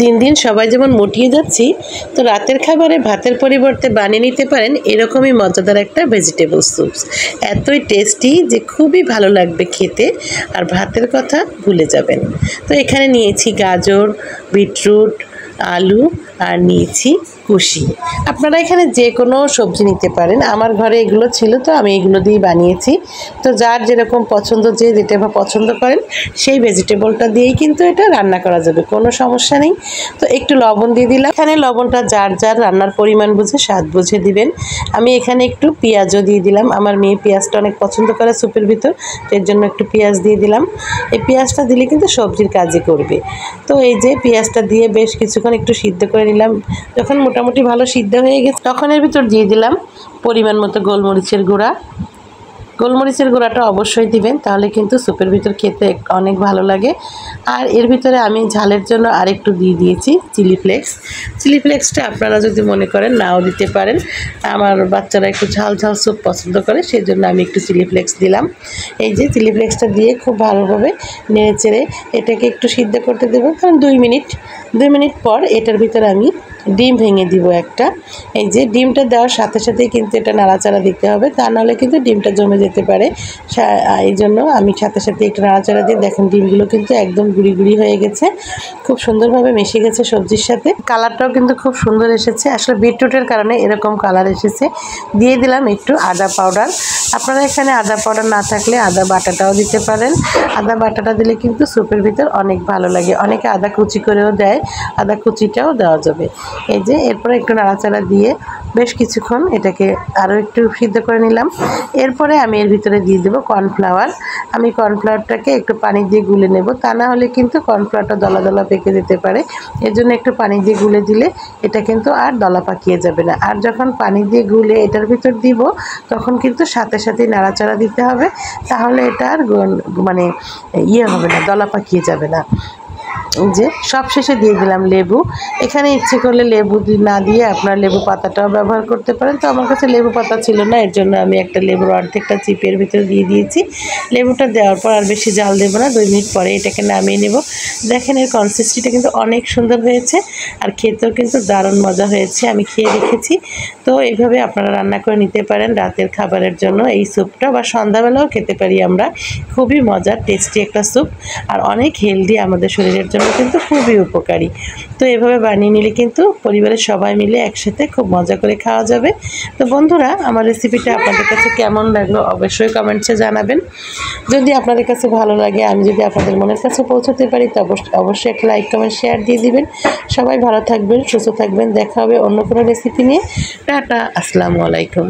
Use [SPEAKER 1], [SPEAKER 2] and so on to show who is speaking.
[SPEAKER 1] দিন দিন সবাই যেমন মুটিয়ে যাচ্ছি, তো রাতের খাবারে ভাতের পরিবর্তে বানিয়ে নিতে পারেন এরকমই মজাদার একটা ভেজিটেবল স্যুপ। এতই টেস্টি যে খুবই ভালো লাগবে খেতে, আর ভাতের কথা ভুলে যাবেন। তো এখানে নিয়েছি গাজর, বিটরুট, আলু আর নিয়েছি কুশি। আপনারা এখানে যে কোনো সবজি নিতে পারেন, আমার ঘরে এগুলো ছিল তো আমি এগুলো দিয়ে বানিয়েছি। তো যার যেরকম পছন্দ, যে যেটা পছন্দ করেন সেই ভেজিটেবলটা দিয়েই কিন্তু এটা রান্না করা যাবে, কোনো সমস্যা নেই। তো একটু লবণ দিয়ে দিলাম। এখানে লবণটা যার যার রান্নার পরিমাণ বুঝে স্বাদ বুঝে দিবেন। আমি এখানে একটু পেঁয়াজও দিয়ে দিলাম, আমার মেয়ে পেঁয়াজটা অনেক পছন্দ করে স্যুপের ভিতর, এর জন্য একটু পেঁয়াজ দিয়ে দিলাম। এই পেঁয়াজটা দিলে কিন্তু সবজির কাজই করবে। তো এই যে পেঁয়াজটা দিয়ে বেশ কিছুক্ষণ একটু সিদ্ধ করে নিলাম। যখন মোটামুটি ভালো সিদ্ধ হয়ে গেছে তখন এর ভিতর দিয়ে দিলাম পরিমাণ মতো গোলমরিচের গুঁড়া। গোলমরিচের গুঁড়াটা অবশ্যই দিবেন, তাহলে কিন্তু স্যুপের ভিতর খেতে অনেক ভালো লাগে। আর এর ভিতরে আমি ঝালের জন্য আরেকটু দিয়ে দিয়েছি চিলি ফ্লেক্স। চিলি ফ্লেক্সটা আপনারা যদি মনে করেন নাও দিতে পারেন, আমার বাচ্চারা একটু ঝাল ঝাল স্যুপ পছন্দ করে, সেই জন্য আমি একটু চিলি ফ্লেক্স দিলাম। এই যে চিলি ফ্লেক্সটা দিয়ে খুব ভালোভাবে নেড়ে চেড়ে এটাকে একটু সিদ্ধ করতে দেবো, কারণ 2 মিনিট পর এটার ভিতরে আমি ডিম ভেঙে দিব একটা। এই যে ডিমটা দেওয়ার সাথে সাথেই কিন্তু এটা নাড়াচাড়া দিতে হবে, তা নাহলে কিন্তু ডিমটা জমে যেতে পারে। এই জন্য আমি সাথে সাথে একটু নাড়াচাড়া দিয়ে, দেখেন ডিমগুলো কিন্তু একদম গুঁড়ি গুঁড়ি হয়ে গেছে, খুব সুন্দরভাবে মিশে গেছে সবজির সাথে। কালারটাও কিন্তু খুব সুন্দর এসেছে, আসলে বিটরুটের কারণে এরকম কালার এসেছে। দিয়ে দিলাম একটু আদা পাউডার। আপনারা এখানে আদা পাউডার না থাকলে আদা বাটাটাও দিতে পারেন। আদা বাটাটা দিলে কিন্তু স্যুপের ভিতর অনেক ভালো লাগে, অনেকে আদা কুচি করেও দেয়, আদা কুচিটাও দেওয়া যাবে। এই যে এরপরে একটু নাড়াচাড়া দিয়ে বেশ কিছুক্ষণ এটাকে আরও একটু সিদ্ধ করে নিলাম। এরপরে আমি এর ভিতরে দিয়ে দেবো কর্নফ্লাওয়ার। আমি কর্নফ্লাওয়ারটাকে একটু পানি দিয়ে গুলে নেব, তা না হলে কিন্তু কর্নফ্লাওয়ারটা দলা দলা পেকে যেতে পারে। এর জন্য একটু পানি দিয়ে গুলে দিলে এটা কিন্তু আর দলা পাকিয়ে যাবে না। আর যখন পানি দিয়ে গুলে এটার ভিতর দিব, তখন কিন্তু সাথে সাথেই নাড়াচাড়া দিতে হবে, তাহলে এটা আর মানে হবে না, দলা পাকিয়ে যাবে না। যে সবশেষে দিয়ে দিলাম লেবু। এখানে ইচ্ছে করলে লেবু না দিয়ে আপনার লেবু পাতাটাও ব্যবহার করতে পারেন, তো আমার কাছে লেবু পাতা ছিল না, এর জন্য আমি একটা লেবুর অর্ধেকটা চিপের ভিতরে দিয়ে দিয়েছি। লেবুটা দেওয়ার পর আর বেশি জাল দেবো না, 2 মিনিট পরে এটাকে নামিয়ে নেব। দেখেন এর কনসিস্টেন্সিটা কিন্তু অনেক সুন্দর হয়েছে, আর খেতেও কিন্তু দারুণ মজা হয়েছে, আমি খেয়ে রেখেছি। তো এইভাবে আপনারা রান্না করে নিতে পারেন রাতের খাবারের জন্য এই স্যুপটা, বা সন্ধ্যাবেলাও খেতে পারি আমরা। খুবই মজার টেস্টি একটা স্যুপ, আর অনেক হেলদি, আমাদের শরীরের জন্য কিন্তু খুবই উপকারী। তো এভাবে বানিয়ে নিলে কিন্তু পরিবারের সবাই মিলে একসাথে খুব মজা করে খাওয়া যাবে। তো বন্ধুরা, আমার রেসিপিটা আপনাদের কাছে কেমন লাগলো অবশ্যই কমেন্টসে জানাবেন। যদি আপনাদের কাছে ভালো লাগে, আমি যদি আপনাদের মনের কাছে পৌঁছাতে পারি, তো অবশ্যই একটা লাইক কমেন্ট শেয়ার দিয়ে দিবেন। সবাই ভালো থাকবেন, সুস্থ থাকবেন, দেখা হবে অন্য কোনো রেসিপি নিয়ে। টাটা, আসসালামু আলাইকুম।